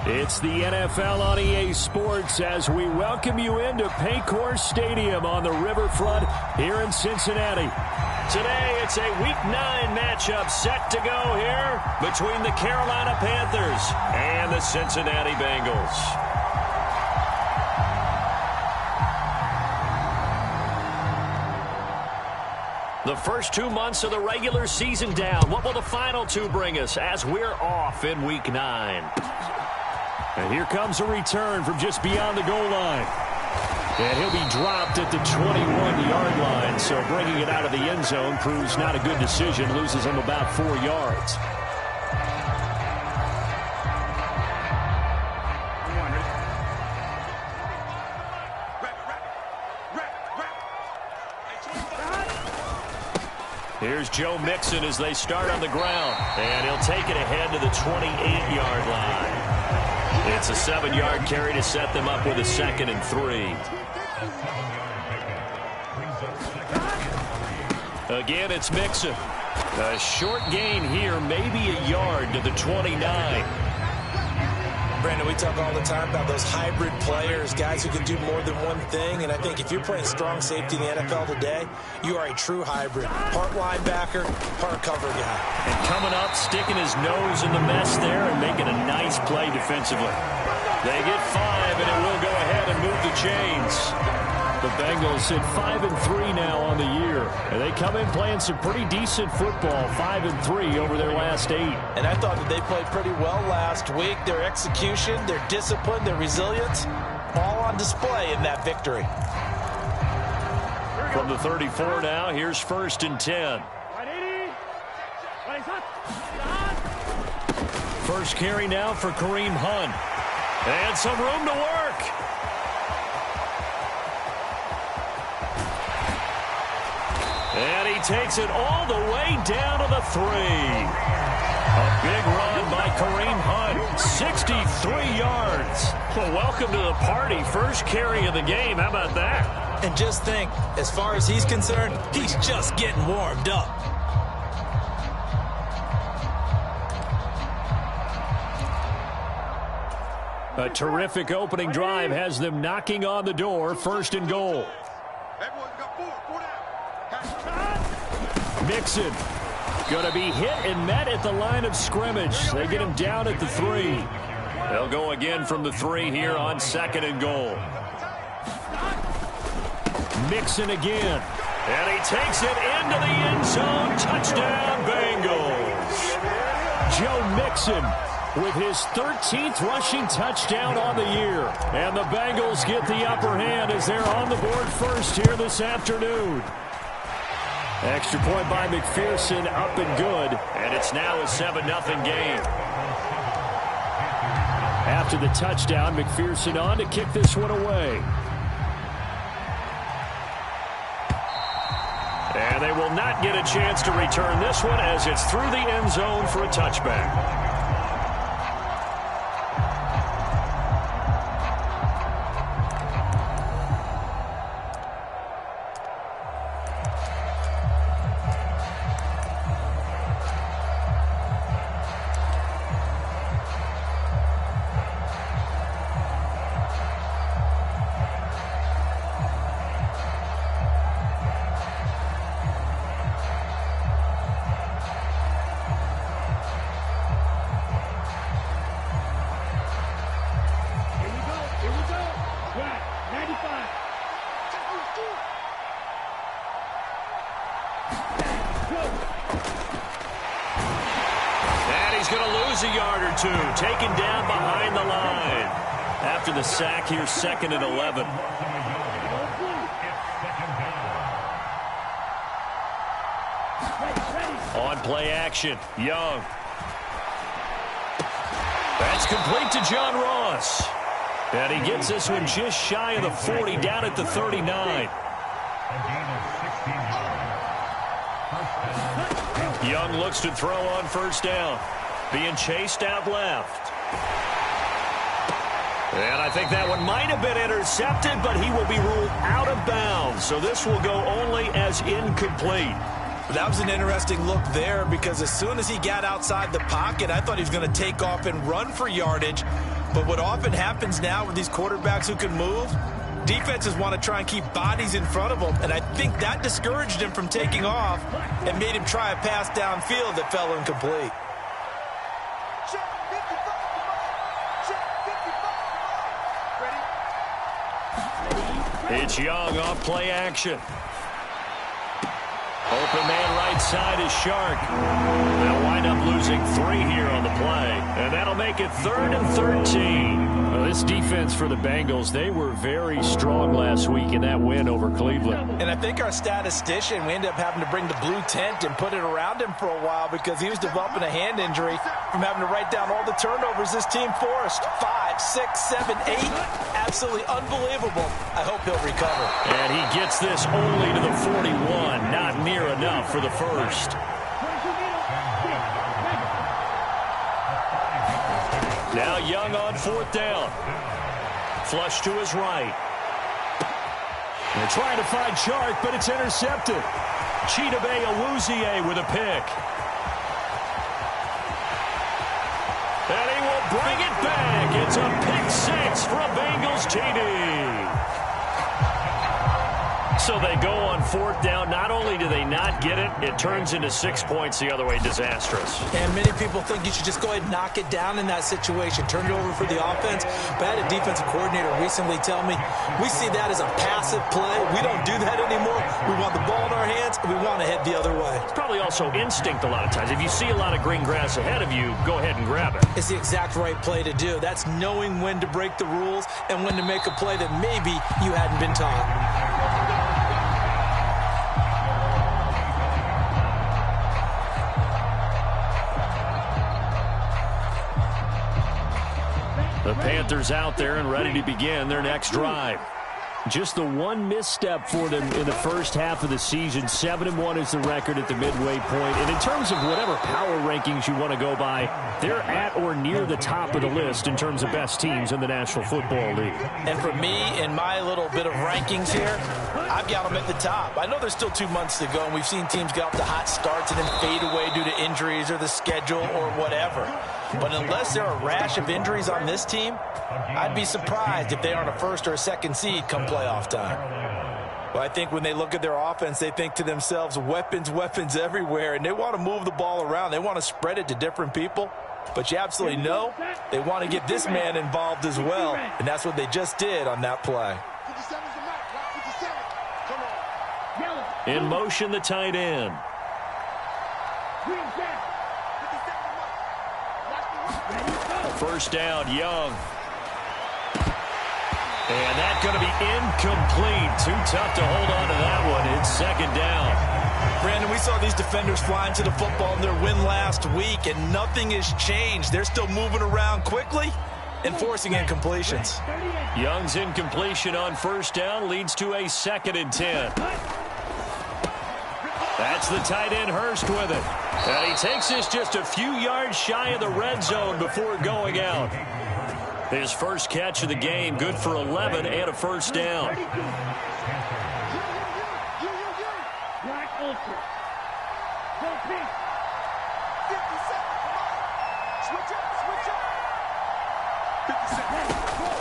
It's the NFL on EA Sports as we welcome you into Paycor Stadium on the riverfront here in Cincinnati. Today, it's a Week 9 matchup set to go here between the Carolina Panthers and the Cincinnati Bengals. The first 2 months of the regular season down. What will the final two bring us as we're off in Week 9? And here comes a return from just beyond the goal line. And he'll be dropped at the 21-yard line. So bringing it out of the end zone proves not a good decision. Loses him about 4 yards. Here's Joe Mixon as they start on the ground. And he'll take it ahead to the 28-yard line. It's a 7-yard carry to set them up with a 2nd and 3. Again, it's Mixon. A short gain here, maybe a yard to the 29. Brandon, we talk all the time about those hybrid players, guys who can do more than one thing. And I think if you're playing strong safety in the NFL today, you are a true hybrid. Part linebacker, part cover guy. And coming up, sticking his nose in the mess there and making a nice play defensively. They get 5, and it will go ahead and move the chains. The Bengals sit 5-3 now on the year. And they come in playing some pretty decent football, 5-3 over their last 8. And I thought that they played pretty well last week. Their execution, their discipline, their resilience, all on display in that victory. From the 34 now, here's 1st and 10. First carry now for Kareem Hunt. And some room to work. And he takes it all the way down to the 3. A big run by Kareem Hunt, 63 yards. Well, welcome to the party. First carry of the game. How about that? And just think, as far as he's concerned, he's just getting warmed up. A terrific opening drive has them knocking on the door. 1st and goal. Mixon going to be hit and met at the line of scrimmage. They get him down at the 3. They'll go again from the 3 here on 2nd and goal. Mixon again. And he takes it into the end zone. Touchdown, Bengals. Joe Mixon with his 13th rushing touchdown on the year. And the Bengals get the upper hand as they're on the board first here this afternoon. Extra point by McPherson, up and good. And it's now a 7-0 game. After the touchdown, McPherson on to kick this one away. And they will not get a chance to return this one as it's through the end zone for a touchback. Taken down behind the line. After the sack, here's 2nd and 11. On play action, Young. That's complete to John Ross. And he gets this one just shy of the 40, down at the 39. Young looks to throw on 1st down. Being chased out left. And I think that one might have been intercepted, but he will be ruled out of bounds. So this will go only as incomplete. That was an interesting look there because as soon as he got outside the pocket, I thought he was going to take off and run for yardage. But what often happens now with these quarterbacks who can move, defenses want to try and keep bodies in front of them, and I think that discouraged him from taking off and made him try a pass downfield that fell incomplete. It's Young off play action. Open man right side is Shark. They'll wind up losing 3 here on the play, and that'll make it 3rd and 13. Well, this defense for the Bengals, they were very strong last week in that win over Cleveland. And I think our statistician, we ended up having to bring the blue tent and put it around him for a while because he was developing a hand injury from having to write down all the turnovers this team forced. 5, 6, 7, 8. Absolutely unbelievable. I hope he'll recover. And he gets this only to the 41. Not near enough for the first. Now Young on 4th down. Flush to his right. They're trying to find Shark, but it's intercepted. Chidobe Awuzie with a pick. And he will bring it back. It's a pick 6 for a Bengals TD. So they go on 4th down. Not only do they not get it, it turns into 6 points the other way. Disastrous. And many people think you should just go ahead and knock it down in that situation. Turn it over for the offense. But I had a defensive coordinator recently tell me, we see that as a passive play. We don't do that anymore. We want the ball in our hands, and we want to head the other way. It's probably also instinct a lot of times. If you see a lot of green grass ahead of you, go ahead and grab it. It's the exact right play to do. That's knowing when to break the rules and when to make a play that maybe you hadn't been taught. The Panthers out there and ready to begin their next drive. Just the one misstep for them in the first half of the season. 7-1 is the record at the midway point. And in terms of whatever power rankings you want to go by, they're at or near the top of the list in terms of best teams in the National Football League. And for me, in my little bit of rankings here, I've got them at the top. I know there's still 2 months to go, and we've seen teams get off to hot starts and then fade away due to injuries or the schedule or whatever. But unless there are a rash of injuries on this team, I'd be surprised if they aren't a 1st or a 2nd seed come playoff time. Well, I think when they look at their offense, they think to themselves, weapons, weapons everywhere, and they want to move the ball around. They want to spread it to different people. But you absolutely know they want to get this man involved as well, and that's what they just did on that play. In motion, the tight end. First down, Young. And that's going to be incomplete. Too tough to hold on to that one. It's 2nd down. Brandon, we saw these defenders flying to the football in their win last week, and nothing has changed. They're still moving around quickly and forcing incompletions. Young's incompletion on 1st down leads to a 2nd and 10. That's the tight end Hurst with it. And he takes this just a few yards shy of the red zone before going out. His first catch of the game, good for 11 and a 1st down.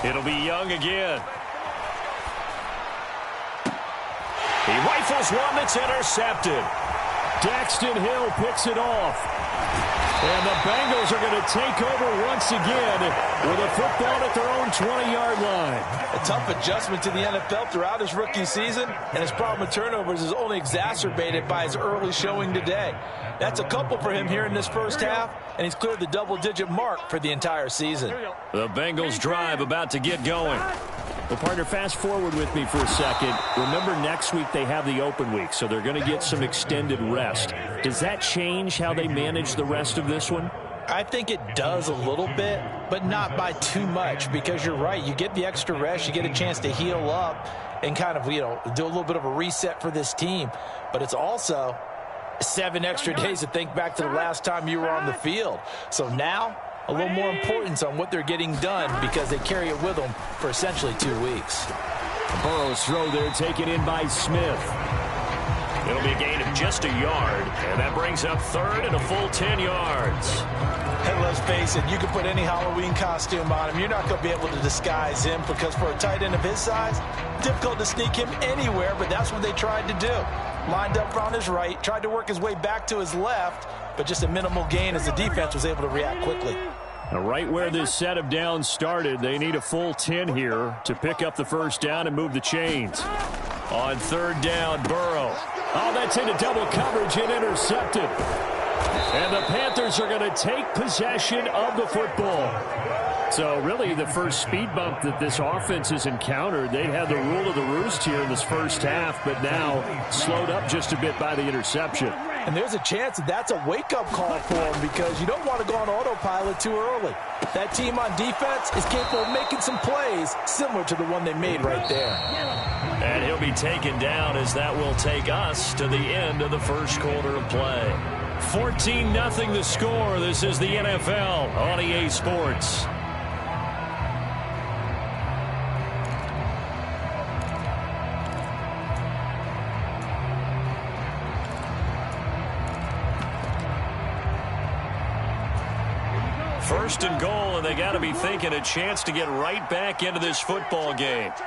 It'll be Young again. He rifles one that's intercepted. Daxton Hill picks it off. And the Bengals are going to take over once again with a football at their own 20-yard line. A tough adjustment to the NFL throughout his rookie season, and his problem with turnovers is only exacerbated by his early showing today. That's a couple for him here in this first half, and he's cleared the double-digit mark for the entire season. The Bengals drive about to get going. Well, partner, fast forward with me for a second. Remember, next week they have the open week, so they're going to get some extended rest. Does that change how they manage the rest of this one? I think it does a little bit, but not by too much, because you're right. You get the extra rest. You get a chance to heal up and kind of, do a little bit of a reset for this team. But it's also 7 extra days to think back to the last time you were on the field. So now, a little more importance on what they're getting done because they carry it with them for essentially 2 weeks. Burrow's throw there taken in by Smith. It'll be a gain of just a yard, and that brings up 3rd and a full 10 yards. And let's face it, you can put any Halloween costume on him. You're not going to be able to disguise him because for a tight end of his size, difficult to sneak him anywhere, but that's what they tried to do. Lined up on his right, tried to work his way back to his left, but just a minimal gain as the defense was able to react quickly. Now, right where this set of downs started, they need a full 10 here to pick up the first down and move the chains. On third down, Burrow. Oh, that's into double coverage and intercepted. And the Panthers are going to take possession of the football. So really the first speed bump that this offense has encountered, they had the rule of the roost here in this first half, but now slowed up just a bit by the interception. And there's a chance that that's a wake-up call for them because you don't want to go on autopilot too early. That team on defense is capable of making some plays similar to the one they made right there. And he'll be taken down as that will take us to the end of the first quarter of play. 14-0 the score. This is the NFL on EA Sports. First and goal, and they got to be thinking a chance to get right back into this football game. Under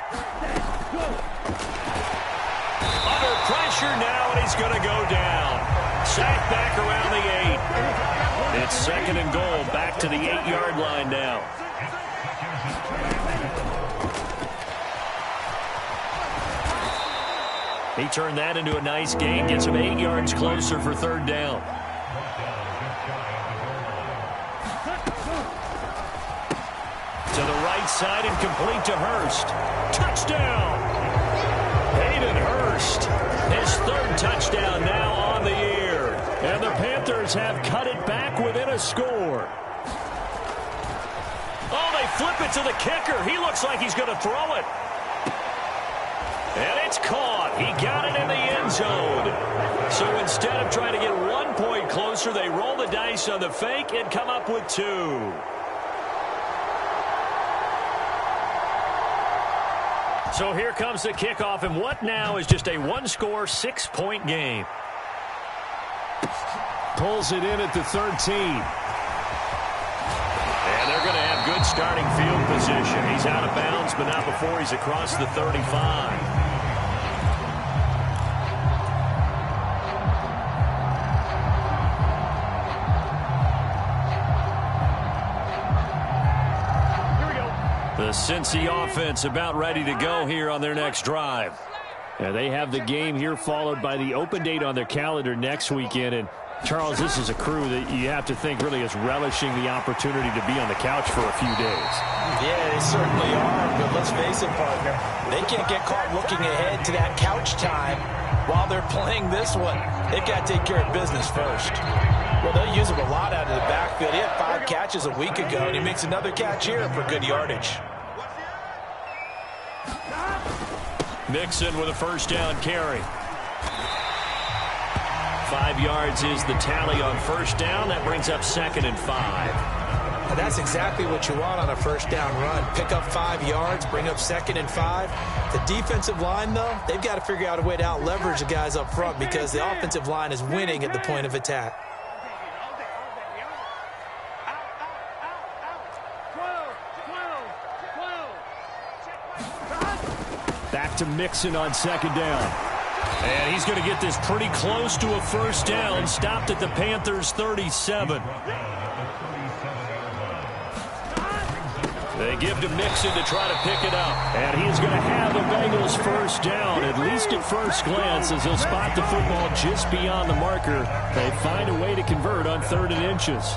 pressure now, and he's going to go down. Sacked back around the 8. It's second and goal, back to the 8-yard line now. He turned that into a nice gain, gets him 8 yards closer for third down. To the right side and complete to Hurst. Touchdown! Hayden Hurst, his third touchdown now on the year. And the Panthers have cut it back within a score. Oh, they flip it to the kicker. He looks like he's going to throw it. And it's caught. He got it in the end zone. So instead of trying to get 1 point closer, they roll the dice on the fake and come up with 2. So here comes the kickoff, and what now is just a one-score, 6-point game. Pulls it in at the 13. And they're going to have good starting field position. He's out of bounds, but not before he's across the 35. The Cincy offense about ready to go here on their next drive. And they have the game here followed by the open date on their calendar next weekend. And, Charles, this is a crew that you have to think really is relishing the opportunity to be on the couch for a few days. Yeah, they certainly are. But let's face it, partner, they can't get caught looking ahead to that couch time while they're playing this one. They've got to take care of business first. Well, they'll use him a lot out of the backfield. He had 5 catches a week ago, and he makes another catch here for good yardage. Mixon with a first down carry. 5 yards is the tally on first down. That brings up 2nd and 5. And that's exactly what you want on a first down run. Pick up 5 yards, bring up 2nd and 5. The defensive line, though, they've got to figure out a way to out-leverage the guys up front because the offensive line is winning at the point of attack. Back to Mixon on 2nd down. And he's going to get this pretty close to a first down. Stopped at the Panthers' 37. They give to Mixon to try to pick it up. And he's going to have the Bengals first down, at least at first glance, as he'll spot the football just beyond the marker. They find a way to convert on 3rd and inches.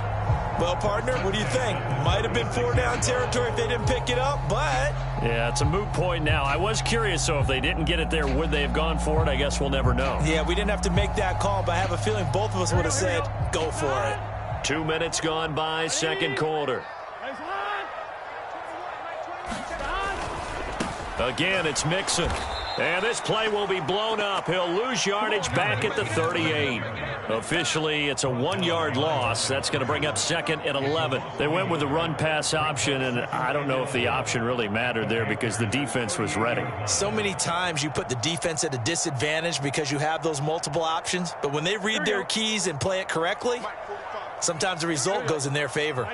Well, partner, what do you think? Might have been 4-down territory if they didn't pick it up, but... Yeah, it's a moot point now. I was curious, so if they didn't get it there, would they have gone for it? I guess we'll never know. Yeah, we didn't have to make that call, but I have a feeling both of us would have said, go for it. 2 minutes gone by, second quarter. Again, it's Mixon. And this play will be blown up. He'll lose yardage back at the 38. Officially, it's a 1-yard loss. That's going to bring up 2nd and 11. They went with the run-pass option, and I don't know if the option really mattered there because the defense was ready. So many times you put the defense at a disadvantage because you have those multiple options, but when they read their keys and play it correctly, Sometimes the result goes in their favor.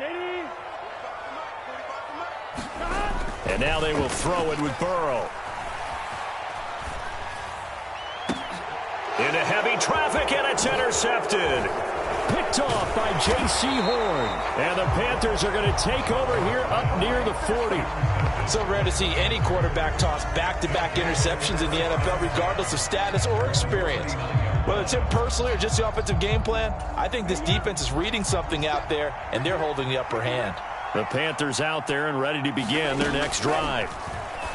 And now they will throw it with Burrow. Into heavy traffic, and it's intercepted. Picked off by J.C. Horn. And the Panthers are going to take over here up near the 40. So rare to see any quarterback toss back-to-back interceptions in the NFL, regardless of status or experience. Whether it's him personally or just the offensive game plan, I think this defense is reading something out there, and they're holding the upper hand. The Panthers out there and ready to begin their next drive.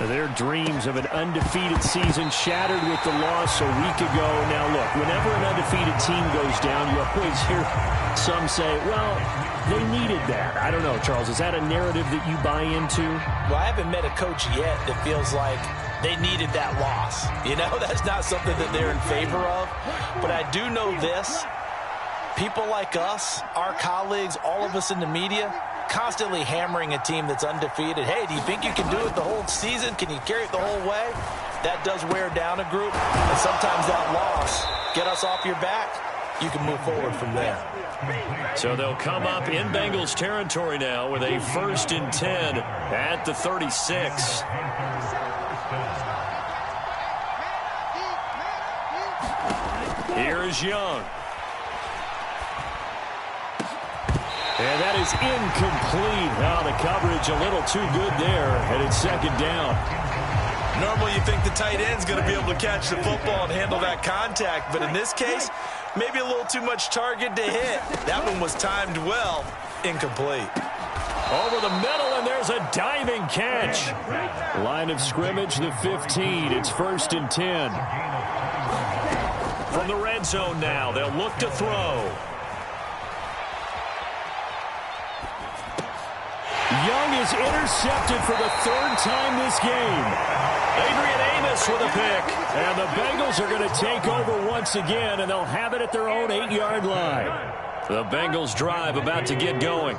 Their dreams of an undefeated season shattered with the loss a week ago. Now, look, whenever an undefeated team goes down, you always hear some say, well, they needed that. I don't know, Charles. Is that a narrative that you buy into? Well, I haven't met a coach yet that feels like they needed that loss. You know, that's not something that they're in favor of. But I do know this. People like us, our colleagues, all of us in the media, constantly hammering a team that's undefeated. Hey, do you think you can do it the whole season? Can you carry it the whole way? That does wear down a group. And sometimes that loss, get us off your back, you can move forward from there. So they'll come up in Bengals territory now with a 1st and 10 at the 36. Here is Young. And that is incomplete. Now the coverage a little too good there, and it's 2nd down. Normally you think the tight end's going to be able to catch the football and handle that contact, but in this case, maybe a little too much target to hit. That one was timed well, incomplete. Over the middle, and there's a diving catch. Line of scrimmage, the 15. It's 1st and 10. From the red zone now, they'll look to throw. Young is intercepted for the 3rd time this game. Adrian Amos with a pick. And the Bengals are going to take over once again, and they'll have it at their own 8-yard line. The Bengals drive about to get going.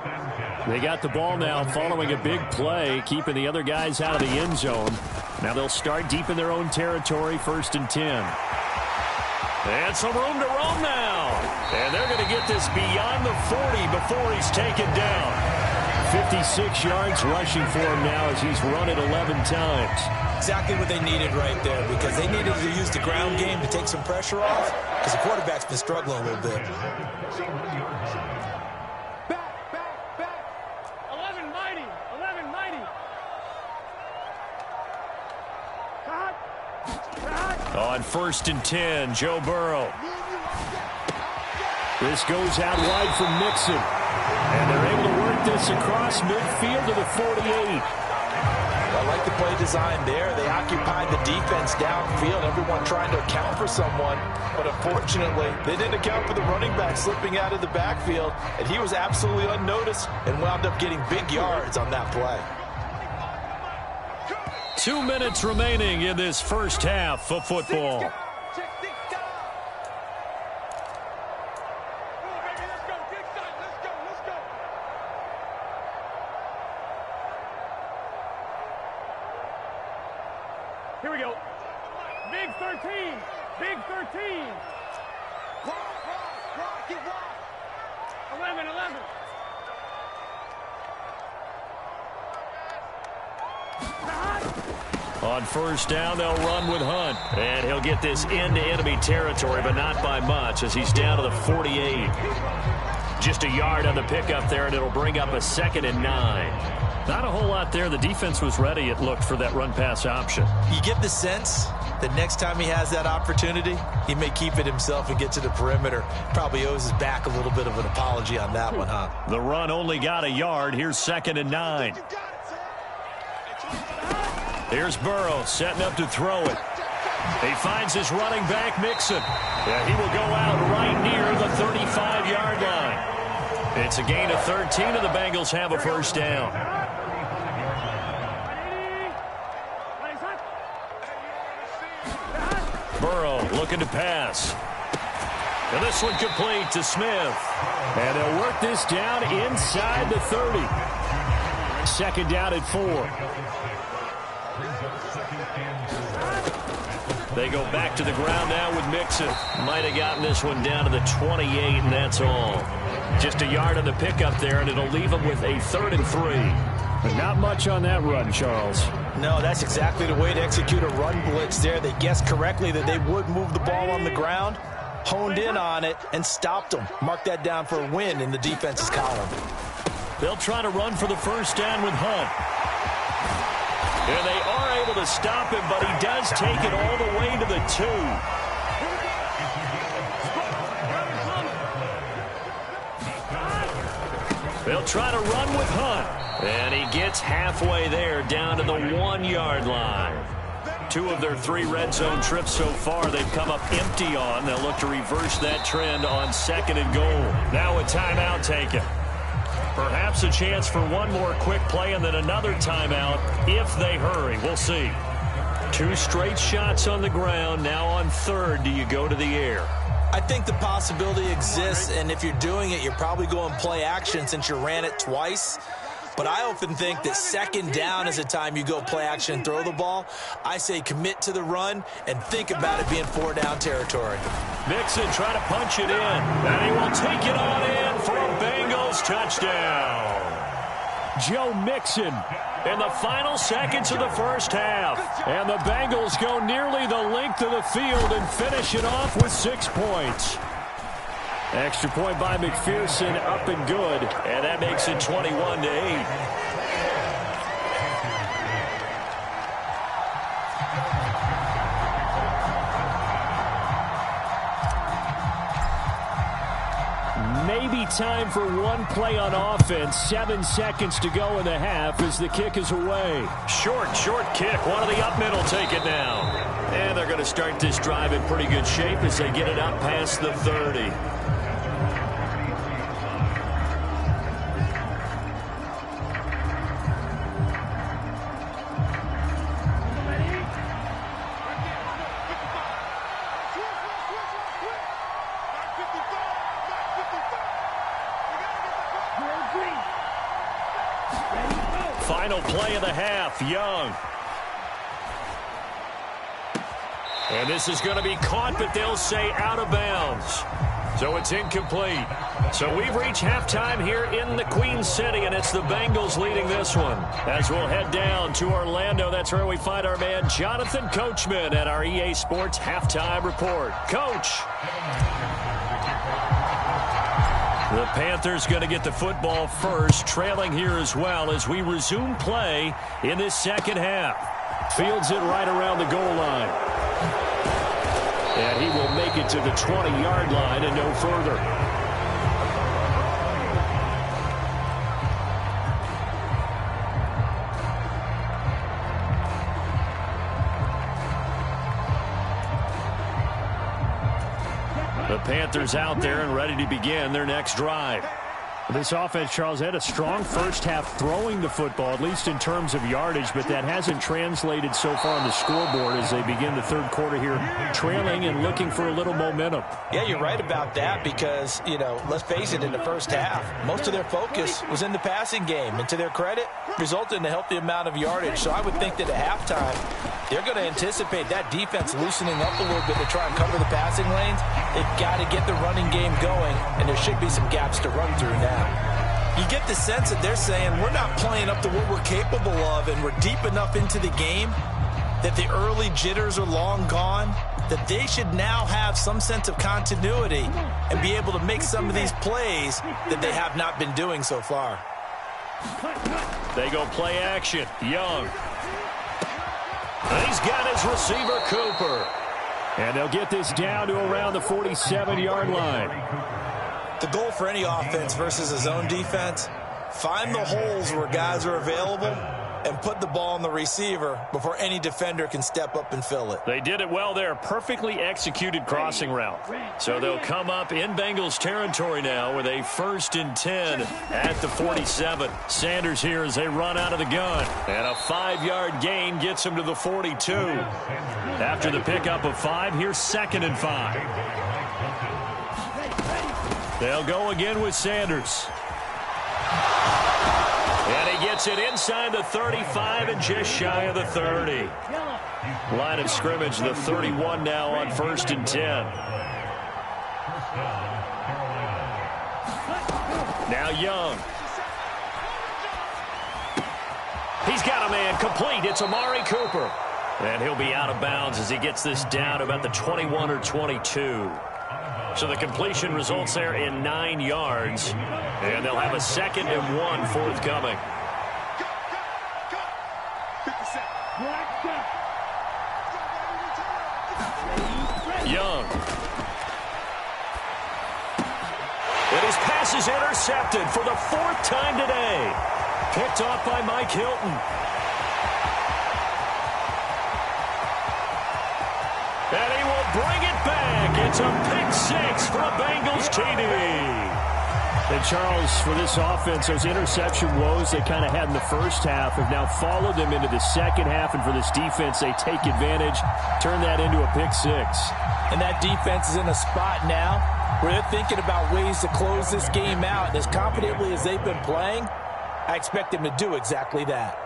They got the ball now following a big play, keeping the other guys out of the end zone. Now they'll start deep in their own territory, 1st and 10. And some room to roam now. And they're going to get this beyond the 40 before he's taken down. 56 yards rushing for him now as he's run it 11 times. Exactly what they needed right there, because they needed to use the ground game to take some pressure off, because the quarterback's been struggling a little bit. Back. 11 mighty. On 1st and 10, Joe Burrow. This goes out wide from Mixon. And they're able to work this across midfield to the 48. I like the play design there. They occupied the defense downfield, everyone trying to account for someone. But unfortunately, they didn't account for the running back slipping out of the backfield, and he was absolutely unnoticed and wound up getting big yards on that play. 2 minutes remaining in this first half of football. Here we go. Big 13. Big 13. 11. On 1st down, they'll run with Hunt. And he'll get this into enemy territory, but not by much as he's down to the 48. Just a yard on the pickup there, and it'll bring up a 2nd and 9. Not a whole lot there. The defense was ready, it looked, for that run-pass option. You get the sense that next time he has that opportunity, he may keep it himself and get to the perimeter. Probably owes his back a little bit of an apology on that one, huh? The run only got a yard. Here's 2nd and 9. Here's Burrow setting up to throw it. He finds his running back, Mixon. Yeah, he will go out right near the 35-yard line. It's a gain of 13, and the Bengals have a 1st down. Burrow looking to pass. And this one complete to Smith. And they'll work this down inside the 30. 2nd down at 4. They go back to the ground now with Mixon. Might have gotten this one down to the 28, and that's all. Just a yard on the pickup there, and it'll leave them with a 3rd and 3. But not much on that run, Charles. No, that's exactly the way to execute a run blitz there. They guessed correctly that they would move the ball on the ground, honed in on it, and stopped them. Mark that down for a win in the defense's column. They'll try to run for the first down with Hunt. And they are able to stop him, but he does take it all the way to the 2. They'll try to run with Hunt. And he gets halfway there, down to the 1-yard line. 2 of their 3 red zone trips so far they've come up empty on. They'll look to reverse that trend on 2nd and goal. Now a timeout taken. Perhaps a chance for one more quick play and then another timeout if they hurry. We'll see. 2 straight shots on the ground. Now on 3rd, do you go to the air? I think the possibility exists, and if you're doing it, you're probably going play action since you ran it twice. But I often think that 2nd down is the time you go play action and throw the ball. I say commit to the run and think about it being 4-down territory. Mixon trying to punch it in, and he will take it on in for a Bengals touchdown. Joe Mixon in the final seconds of the first half. And the Bengals go nearly the length of the field and finish it off with 6 points. Extra point by McPherson, up and good, and that makes it 21-8. Maybe time for one play on offense. 7 seconds to go in the half as the kick is away. Short kick. One of the up middle take it now. And they're going to start this drive in pretty good shape as they get it up past the 30. Final play of the half, Young. And this is going to be caught, but they'll say out of bounds. So it's incomplete. So we've reached halftime here in the Queen City, and it's the Bengals leading this one. As we'll head down to Orlando, that's where we find our man Jonathan Coachman at our EA Sports Halftime Report. Coach. The Panthers going to get the football first, trailing here as well as we resume play in this second half. Fields it right around the goal line. And he will make it to the 20-yard line and no further. The Panthers out there and ready to begin their next drive. This offense, Charles, had a strong first half throwing the football, at least in terms of yardage, but that hasn't translated so far on the scoreboard as they begin the third quarter here, trailing and looking for a little momentum. Yeah, you're right about that because, you know, let's face it, in the first half, most of their focus was in the passing game, and to their credit, resulted in a healthy amount of yardage. So I would think that at halftime, they're going to anticipate that defense loosening up a little bit to try and cover the passing lanes. They've got to get the running game going, and there should be some gaps to run through now. You get the sense that they're saying we're not playing up to what we're capable of, and we're deep enough into the game that the early jitters are long gone, that they should now have some sense of continuity and be able to make some of these plays that they have not been doing so far. They go play action. Young. And he's got his receiver, Cooper. And they'll get this down to around the 47-yard line. The goal for any offense versus a zone defense, find the holes where guys are available and put the ball on the receiver before any defender can step up and fill it. They did it well there. Perfectly executed crossing route. So they'll come up in Bengals territory now with a 1st and 10 at the 47. Sanders here as they run out of the gun. And a 5-yard gain gets them to the 42. After the pickup of 5, here's 2nd and 5. They'll go again with Sanders. And he gets it inside the 35 and just shy of the 30. Line of scrimmage, the 31 now on 1st and 10. Now Young. He's got a man complete. It's Amari Cooper. And he'll be out of bounds as he gets this down about the 21 or 22. So the completion results there in 9 yards. And they'll have a 2nd and 1 forthcoming. Young. And his pass is intercepted for the 4th time today. Picked off by Mike Hilton. And he will bring it back. It's a pick 6 for a Bengals TD. And Charles, for this offense, those interception woes they kind of had in the first half have now followed them into the second half. And for this defense, they take advantage, turn that into a pick 6. And that defense is in a spot now where they're thinking about ways to close this game out. And as confidently as they've been playing, I expect them to do exactly that.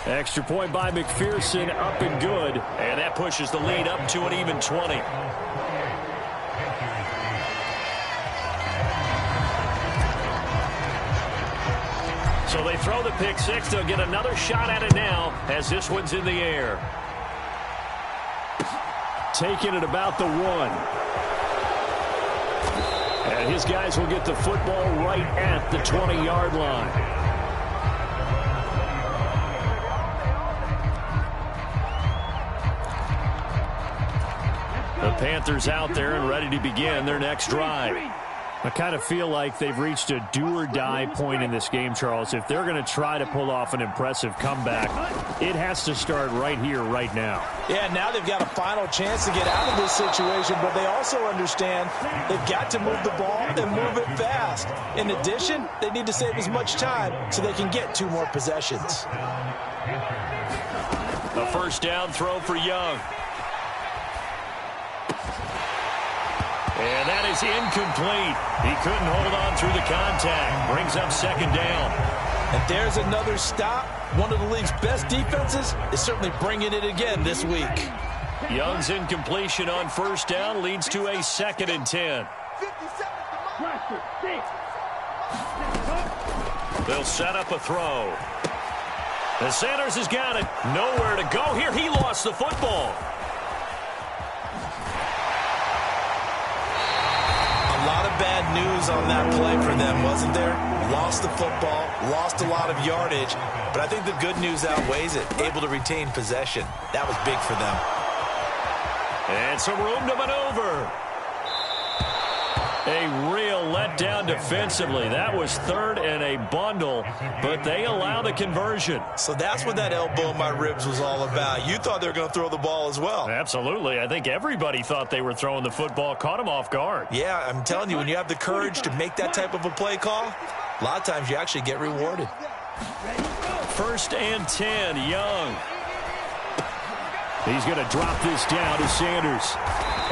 Extra point by McPherson, up and good. And that pushes the lead up to an even 20. So they throw the pick 6. They'll get another shot at it now as this one's in the air. Taking it about the 1. And his guys will get the football right at the 20-yard line. The Panthers out there and ready to begin their next drive. I kind of feel like they've reached a do-or-die point in this game, Charles. If they're going to try to pull off an impressive comeback, it has to start right here, right now. Yeah, now they've got a final chance to get out of this situation, but they also understand they've got to move the ball and move it fast. In addition, they need to save as much time so they can get 2 more possessions. A first down throw for Young. And that is incomplete. He couldn't hold on through the contact. Brings up 2nd down. And there's another stop. One of the league's best defenses is certainly bringing it again this week. Young's incompletion on first down leads to a 2nd and 10. They'll set up a throw. And Sanders has got it. Nowhere to go here. He lost the football. A lot of bad news on that play for them, wasn't there? Lost the football, lost a lot of yardage, but I think the good news outweighs it. Able to retain possession. That was big for them. And some room to maneuver. A real letdown defensively. That was 3rd and a bundle, but they allow the conversion. So that's what that elbow in my ribs was all about. You thought they were going to throw the ball as well. Absolutely. I think everybody thought they were throwing the football, caught him off guard. Yeah, I'm telling you, when you have the courage to make that type of a play call, a lot of times you actually get rewarded. 1st and 10, Young. He's going to drop this down to Sanders.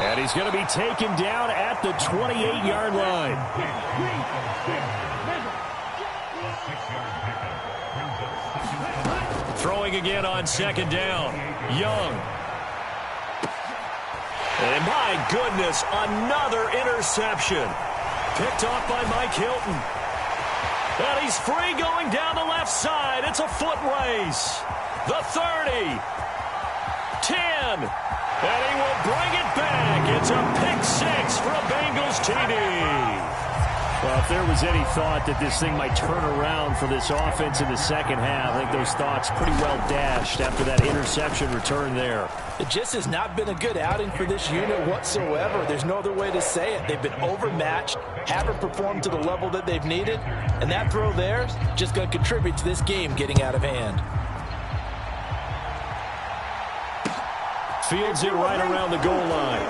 And he's going to be taken down at the 28-yard line. Throwing again on 2nd down. Young. And my goodness, another interception. Picked off by Mike Hilton. And he's free going down the left side. It's a foot race. The 30. 10. And he will bring it back. It's a pick 6 for a Bengals TD. Well, if there was any thought that this thing might turn around for this offense in the second half, I think those thoughts pretty well dashed after that interception return there. It just has not been a good outing for this unit whatsoever. There's no other way to say it. They've been overmatched, haven't performed to the level that they've needed, and that throw there is just going to contribute to this game getting out of hand. Fields it right around the goal line.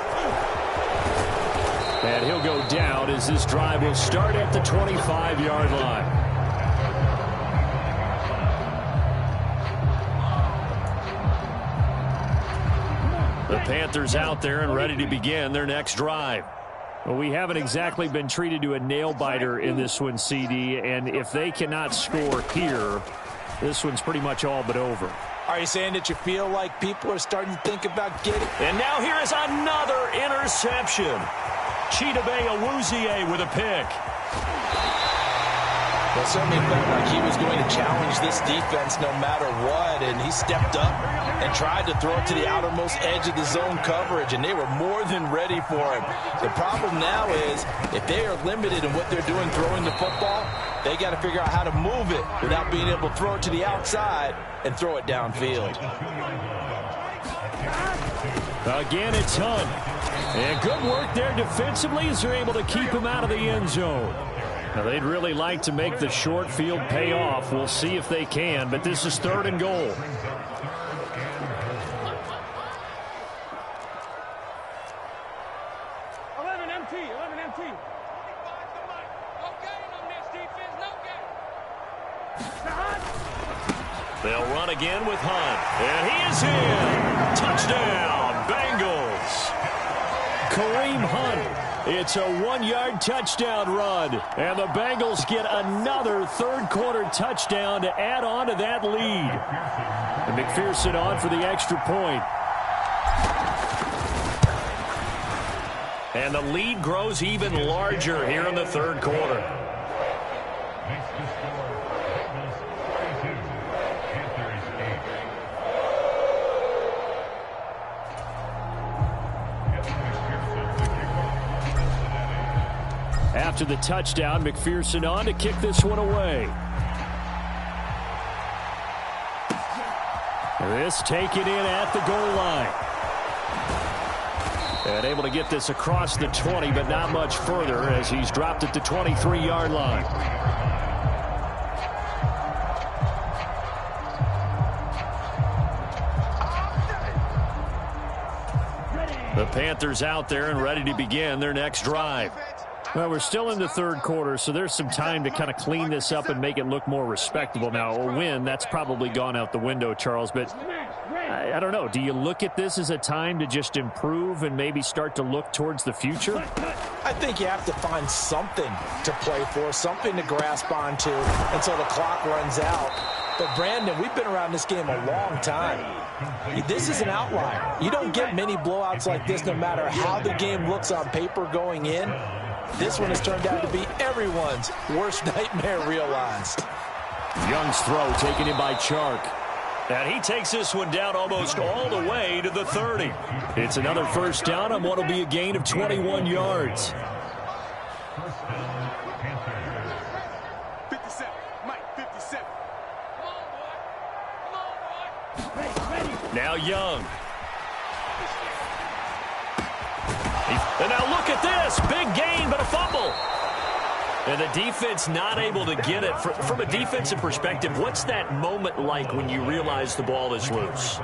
And he'll go down as this drive will start at the 25-yard line. The Panthers out there and ready to begin their next drive. Well, we haven't exactly been treated to a nail-biter in this one, CD, and if they cannot score here, this one's pretty much all but over. Are you saying that you feel like people are starting to think about getting? And now here is another interception. Chidobe Awuzie with a pick. Well, it certainly felt like he was going to challenge this defense no matter what, and he stepped up and tried to throw it to the outermost edge of the zone coverage, and they were more than ready for him. The problem now is if they are limited in what they're doing throwing the football, they got to figure out how to move it without being able to throw it to the outside and throw it downfield. Again, it's Hunt. And good work there defensively as they're able to keep him out of the end zone. Now, they'd really like to make the short field pay off. We'll see if they can, but this is 3rd and goal. They'll run again with Hunt. And he is in. Touchdown, Bengals. Kareem Hunt. It's a 1-yard touchdown run. And the Bengals get another third-quarter touchdown to add on to that lead. And McPherson on for the extra point. And the lead grows even larger here in the third quarter. After the touchdown, McPherson on to kick this one away. This taken in at the goal line. And able to get this across the 20, but not much further as he's dropped at the 23-yard line. The Panthers out there and ready to begin their next drive. Well, we're still in the third quarter, so there's some time to kind of clean this up and make it look more respectable. Now, a win, that's probably gone out the window, Charles, but I don't know. Do you look at this as a time to just improve and maybe start to look towards the future? I think you have to find something to play for, something to grasp onto until the clock runs out. But, Brandon, we've been around this game a long time. This is an outlier. You don't get many blowouts like this no matter how the game looks on paper going in. This one has turned out to be everyone's worst nightmare realized. Young's throw taken in by Chark. And he takes this one down almost all the way to the 30. It's another first down on what will be a gain of 21 yards. 57. Mike, 57. Now Young. And now look at this. Big gain, but a fumble. And the defense not able to get it. From a defensive perspective, what's that moment like when you realize the ball is loose?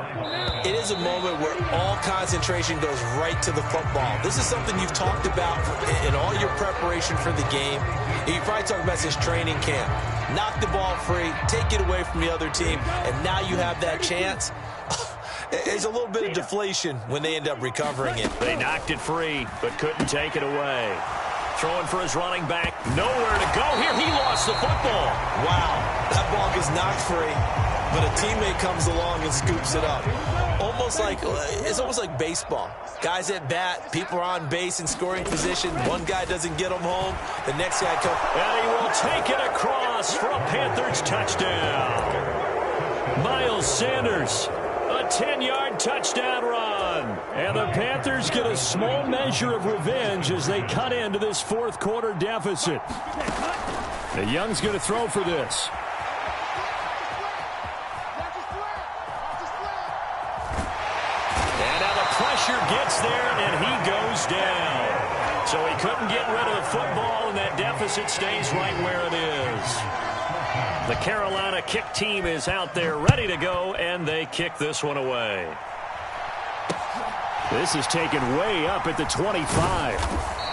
It is a moment where all concentration goes right to the football. This is something you've talked about in all your preparation for the game. You probably talked about since training camp. Knock the ball free, take it away from the other team, and now you have that chance. There's a little bit of deflation when they end up recovering it. They knocked it free, but couldn't take it away. Throwing for his running back. Nowhere to go here. He lost the football. Wow. That ball gets knocked free, but a teammate comes along and scoops it up. It's almost like baseball. Guys at bat, people are on base in scoring position. One guy doesn't get them home. The next guy comes. And he will take it across for a Panthers touchdown. Miles Sanders. A 10-yard touchdown run. And the Panthers get a small measure of revenge as they cut into this fourth quarter deficit. The Young's going to throw for this. And now the pressure gets there, and he goes down. So he couldn't get rid of the football, and that deficit stays right where it is. The Carolina kick team is out there ready to go, and they kick this one away. This is taken way up at the 25.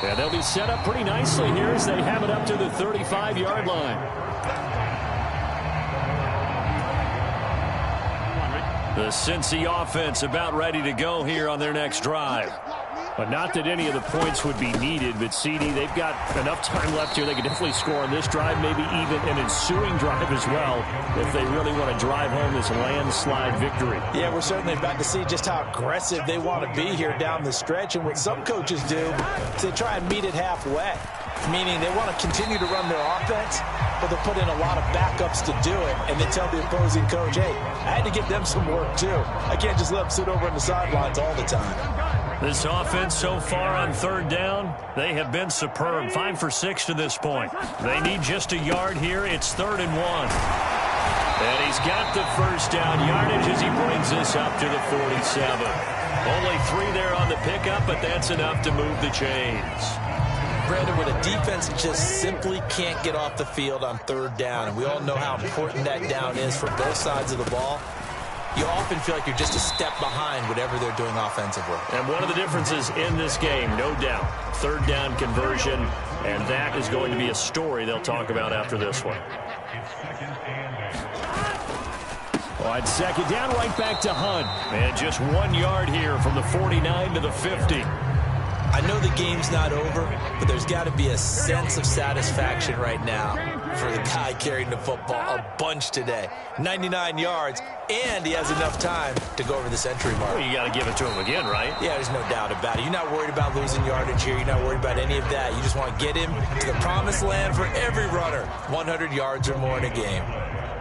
And they'll be set up pretty nicely here as they have it up to the 35-yard line. The Cincy offense about ready to go here on their next drive. But not that any of the points would be needed, but CD, they've got enough time left here. They can definitely score on this drive, maybe even an ensuing drive as well, if they really want to drive home this landslide victory. Yeah, we're certainly about to see just how aggressive they want to be here down the stretch. And what some coaches do is they try and meet it halfway, meaning they want to continue to run their offense, but they'll put in a lot of backups to do it, and then tell the opposing coach, hey, I had to give them some work too. I can't just let them sit over on the sidelines all the time. This offense so far on third down, they have been superb. 5 for 6 to this point. They need just a yard here. It's 3rd and 1. And he's got the first down yardage as he brings this up to the 47. Only 3 there on the pickup, but that's enough to move the chains. Brandon, when a defense just simply can't get off the field on third down, and we all know how important that down is for both sides of the ball, you often feel like you're just a step behind whatever they're doing offensively. And one of the differences in this game, no doubt, third down conversion, and that is going to be a story they'll talk about after this one. On second down, right back to Hunt. And just 1 yard here from the 49 to the 50. I know the game's not over, but there's got to be a sense of satisfaction right now for the guy carrying the football a bunch today. 99 yards, and he has enough time to go over the century mark. Well, you got to give it to him again, right? Yeah, there's no doubt about it. You're not worried about losing yardage here. You're not worried about any of that. You just want to get him to the promised land for every runner. 100 yards or more in a game.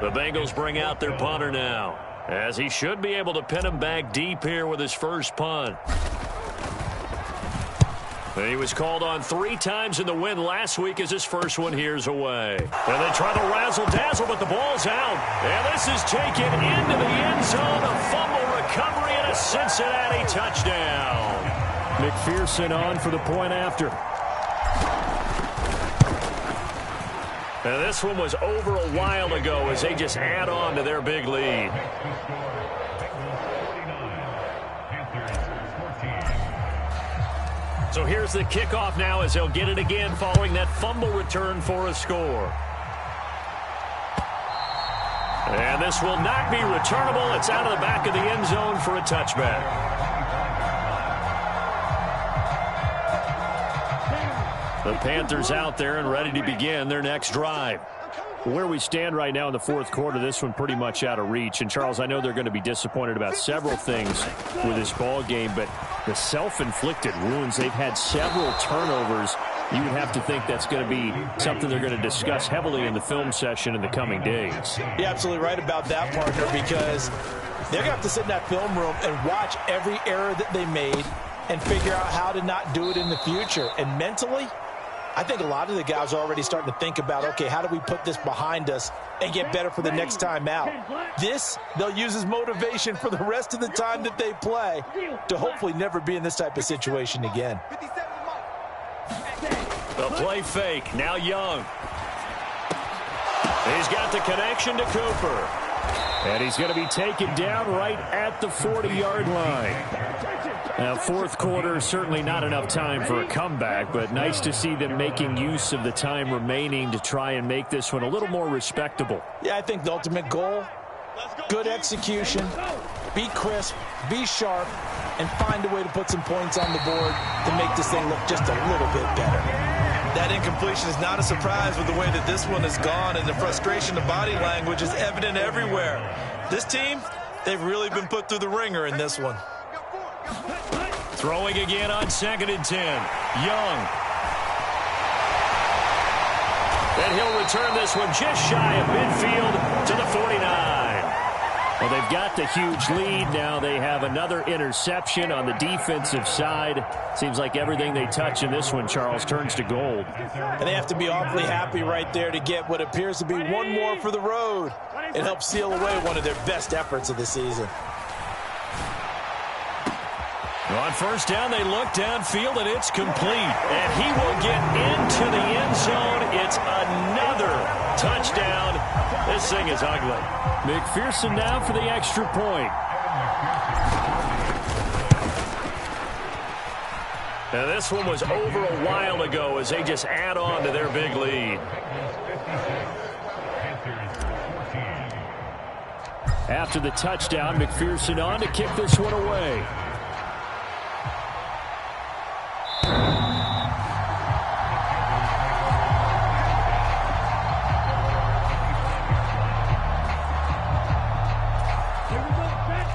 The Bengals bring out their punter now, as he should be able to pin him back deep here with his first punt. He was called on 3 times in the win last week as his first one here's away. And they try to razzle-dazzle, but the ball's out. And this is taken into the end zone. A fumble recovery and a Cincinnati touchdown. McPherson on for the point after. And this one was over a while ago as they just add on to their big lead. So here's the kickoff now as they'll get it again following that fumble return for a score. And this will not be returnable. It's out of the back of the end zone for a touchback. The Panthers out there and ready to begin their next drive. Where we stand right now in the fourth quarter, this one pretty much out of reach. And, Charles, I know they're going to be disappointed about several things with this ball game, but the self-inflicted wounds, they've had several turnovers. You would have to think that's going to be something they're going to discuss heavily in the film session in the coming days. You're absolutely right about that, partner, because they're going to have to sit in that film room and watch every error that they made and figure out how to not do it in the future. And mentally, I think a lot of the guys are already starting to think about, okay, how do we put this behind us and get better for the next time out? This, they'll use as motivation for the rest of the time that they play to hopefully never be in this type of situation again. The play fake, now Young. He's got the connection to Cooper. And he's going to be taken down right at the 40-yard line. Now, fourth quarter, certainly not enough time for a comeback, but nice to see them making use of the time remaining to try and make this one a little more respectable. Yeah, I think the ultimate goal, good execution, be crisp, be sharp, and find a way to put some points on the board to make this thing look just a little bit better. That incompletion is not a surprise with the way that this one has gone, and the frustration of body language is evident everywhere. This team, they've really been put through the ringer in this one. Throwing again on 2nd and 10. Young. And he'll return this one just shy of midfield to the 49. Well, they've got the huge lead. Now they have another interception on the defensive side. Seems like everything they touch in this one, Charles, turns to gold. And they have to be awfully happy right there to get what appears to be one more for the road. It helps seal away one of their best efforts of the season. On first down, they look downfield, and it's complete. And he will get into the end zone. It's another touchdown. This thing is ugly. McPherson now for the extra point. Now, this one was over a while ago as they just add on to their big lead. After the touchdown, McPherson on to kick this one away.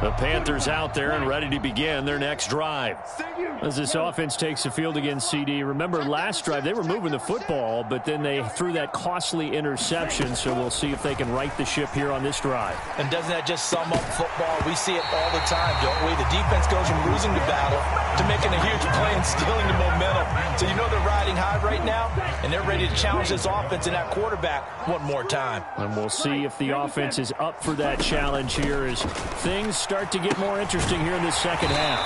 The Panthers out there and ready to begin their next drive. As this offense takes the field against CD, remember last drive they were moving the football, but then they threw that costly interception, so we'll see if they can right the ship here on this drive. And doesn't that just sum up football? We see it all the time, don't we? The defense goes from losing the battle to making a huge play and stealing the momentum. So you know they're riding high right now, and they're ready to challenge this offense and that quarterback one more time. And we'll see if the offense is up for that challenge here as things start to get more interesting here in the second half.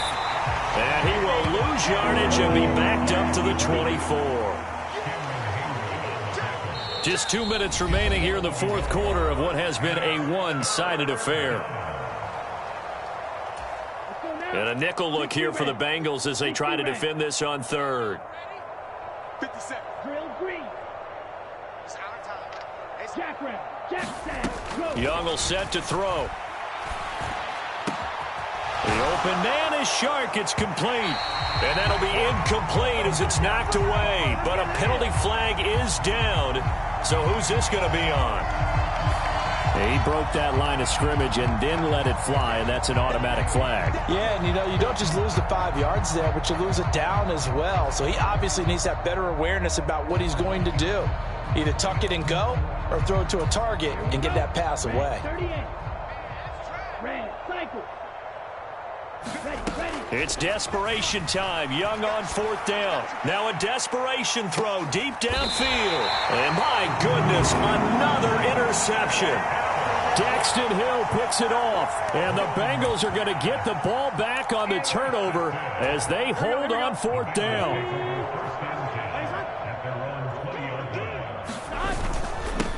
And he will lose yardage and be backed up to the 24. Just 2 minutes remaining here in the fourth quarter of what has been a one-sided affair. And a nickel look here for the Bengals as they try to defend this on third. 50 seconds. Drill green. It's our time. It's Jackson. Young will set to throw. The open man is Shark. It's complete. And that'll be incomplete as it's knocked away. But a penalty flag is down. So who's this going to be on? He broke that line of scrimmage and then let it fly, and that's an automatic flag. Yeah, and you don't just lose the 5 yards there, but you lose it down as well. So he obviously needs to have better awareness about what he's going to do. Either tuck it and go or throw it to a target and get that pass away. 38. Red, cycle. It's desperation time. Young on fourth down. Now a desperation throw deep downfield. And my goodness, another interception. Daxton Hill picks it off. And the Bengals are going to get the ball back on the turnover as they hold on fourth down.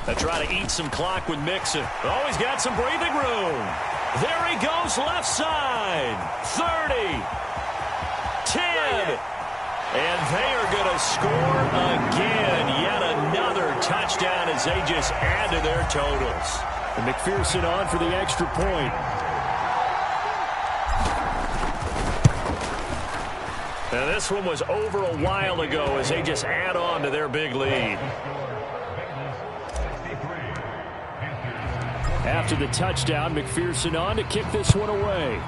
They try to eat some clock with Mixon. Oh, he's got some breathing room. There he goes left side. 30. 10. And they are going to score again. Yet another touchdown as they just add to their totals. And McPherson on for the extra point. Now this one was over a while ago as they just add on to their big lead. After the touchdown, McPherson on to kick this one away.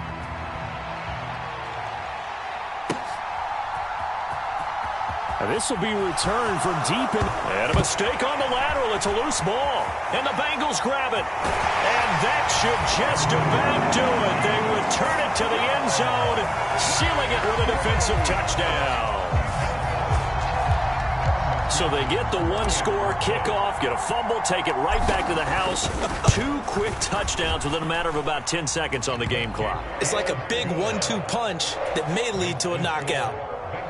Now this will be returned from deep in. And a mistake on the lateral. It's a loose ball. And the Bengals grab it. And that should just about do it. They return it to the end zone, sealing it with a defensive touchdown. So they get the one-score kickoff, get a fumble, take it right back to the house. 2 quick touchdowns within a matter of about 10 seconds on the game clock. It's like a big 1-2 punch that may lead to a knockout.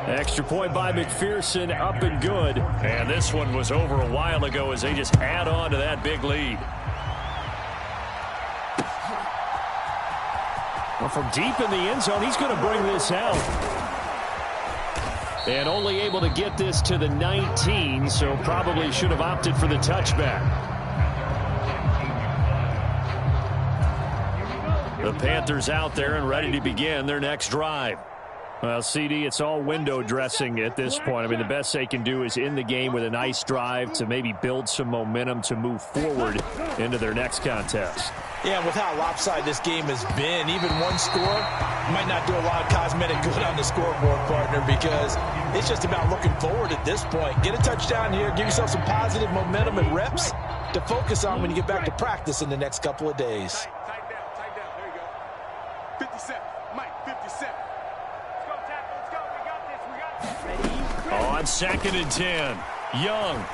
Extra point by McPherson, up and good. And this one was over a while ago as they just add on to that big lead. Well, from deep in the end zone, he's going to bring this out. And only able to get this to the 19, so probably should have opted for the touchback. The Panthers out there and ready to begin their next drive. Well, CD, it's all window dressing at this point. I mean, the best they can do is end the game with a nice drive to maybe build some momentum to move forward into their next contest. Yeah, with how lopsided this game has been, even one score might not do a lot of cosmetic good on the scoreboard, partner, because it's just about looking forward at this point. Get a touchdown here, give yourself some positive momentum and reps to focus on when you get back to practice in the next couple of days. Tight down. There you go. 57. Mike, 57. Let's go, tackle. Let's go. We got this. Ready? On 2nd and 10, Young.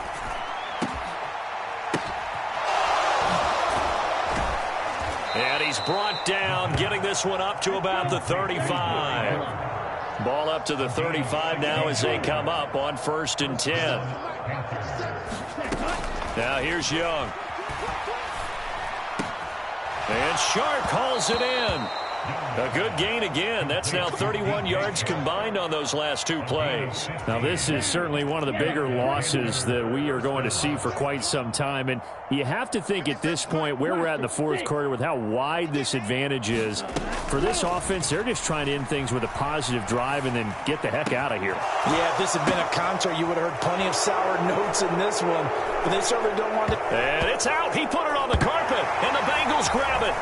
And he's brought down, getting this one up to about the 35. Ball up to the 35 now as they come up on 1st and 10. Now here's Young. And Shark hauls it in. A good gain again. That's now 31 yards combined on those last 2 plays. Now, this is certainly one of the bigger losses that we are going to see for quite some time. And you have to think at this point where we're at in the fourth quarter with how wide this advantage is. For this offense, they're just trying to end things with a positive drive and then get the heck out of here. Yeah, if this had been a concert, you would have heard plenty of sour notes in this one. But they certainly don't want to. And it's out. He put it on the carpet, and the Bengals grab it.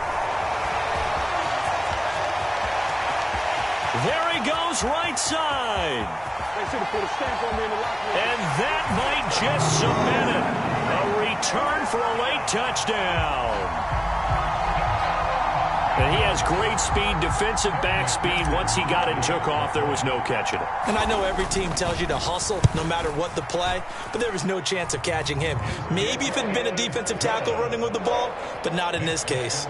There he goes right side. And that might just cement it. A return for a late touchdown. And he has great speed, defensive back speed. Once he got it and took off, there was no catching it. And I know every team tells you to hustle no matter what the play, but there was no chance of catching him. Maybe if it had been a defensive tackle running with the ball, but not in this case.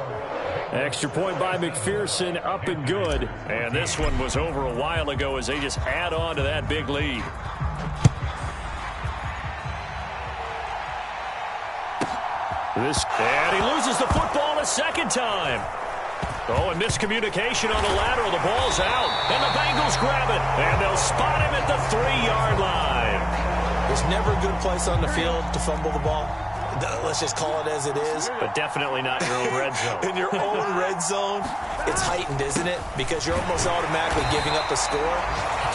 Extra point by McPherson, up and good. And this one was over a while ago as they just add on to that big lead. And he loses the football a second time. Oh, and miscommunication on the lateral. The ball's out. And the Bengals grab it. And they'll spot him at the 3-yard line. There's never a good place on the field to fumble the ball. Let's just call it as it is. But definitely not your own red zone. In your own red zone, it's heightened, isn't it? Because you're almost automatically giving up a score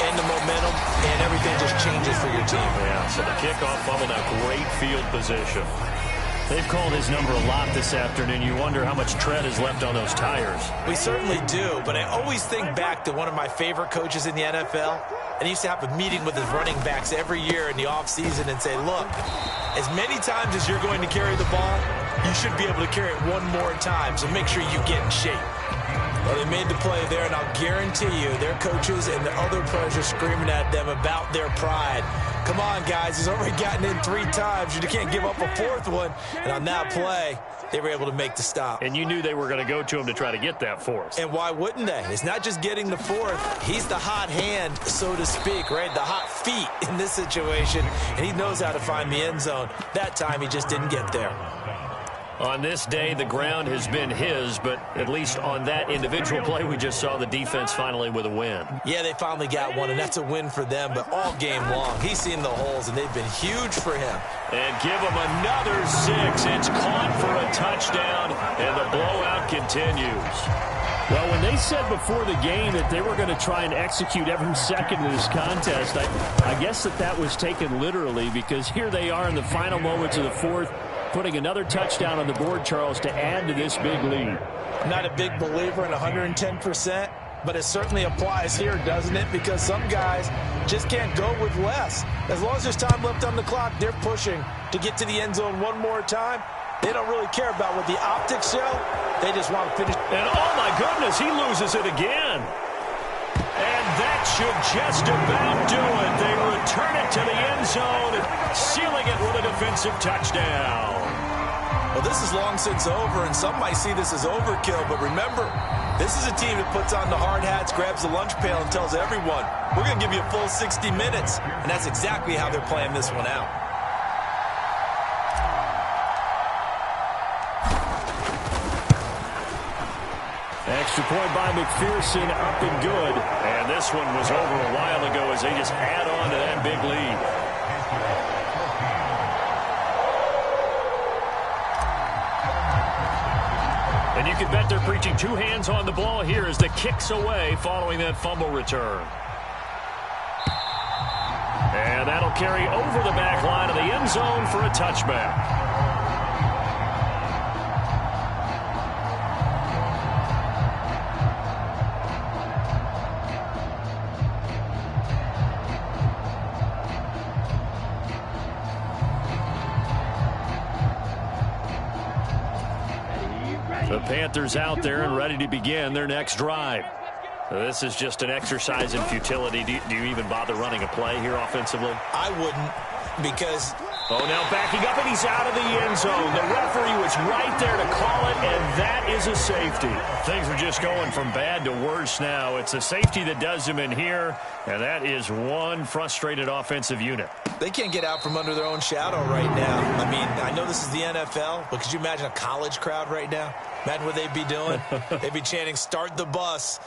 and the momentum, and everything just changes for your team. Yeah, so the kickoff fumble, now great field position. They've called his number a lot this afternoon. You wonder how much tread is left on those tires. We certainly do, but I always think back to one of my favorite coaches in the NFL, and he used to have a meeting with his running backs every year in the offseason and say, look, as many times as you're going to carry the ball, you should be able to carry it one more time, so make sure you get in shape. Well, they made the play there, and I'll guarantee you their coaches and the other players are screaming at them about their pride. Come on, guys. He's already gotten in 3 times. You can't give up a 4th one. And on that play, they were able to make the stop. And you knew they were going to go to him to try to get that 4th. And why wouldn't they? It's not just getting the 4th. He's the hot hand, so to speak, right? The hot feet in this situation. And he knows how to find the end zone. That time, he just didn't get there. On this day, the ground has been his, but at least on that individual play, we just saw the defense finally with a win. Yeah, they finally got one, and that's a win for them, but all game long, he's seen the holes, and they've been huge for him. And give him another 6. It's caught for a touchdown, and the blowout continues. Well, when they said before the game that they were going to try and execute every second of this contest, I guess that was taken literally, because here they are in the final moments of the 4th, putting another touchdown on the board, Charles, to add to this big lead. I'm not a big believer in 110%, but it certainly applies here, doesn't it? Because some guys just can't go with less. As long as there's time left on the clock, they're pushing to get to the end zone one more time. They don't really care about what the optics show. They just want to finish. And, oh, my goodness, he loses it again. And that should just about do it. They return it to the end zone, sealing it with a defensive touchdown. Well, this is long since over, and some might see this as overkill, but remember, this is a team that puts on the hard hats, grabs the lunch pail, and tells everyone, we're going to give you a full 60 minutes, and that's exactly how they're playing this one out. Extra point by McPherson, up and good. And this one was over a while ago as they just add on to that big lead. And you can bet they're preaching 2 hands on the ball here as the kick's away following that fumble return. And that'll carry over the back line of the end zone for a touchback. The Panthers out there and ready to begin their next drive. This is just an exercise in futility. Do you even bother running a play here offensively? I wouldn't, because... Oh, now backing up, and he's out of the end zone. The referee was right there to call it, and that is a safety. Things are just going from bad to worse now. It's a safety that does them in here, and that is one frustrated offensive unit. They can't get out from under their own shadow right now. I mean, I know this is the NFL, but could you imagine a college crowd right now? Imagine what they'd be doing. They'd be chanting, "Start the bus."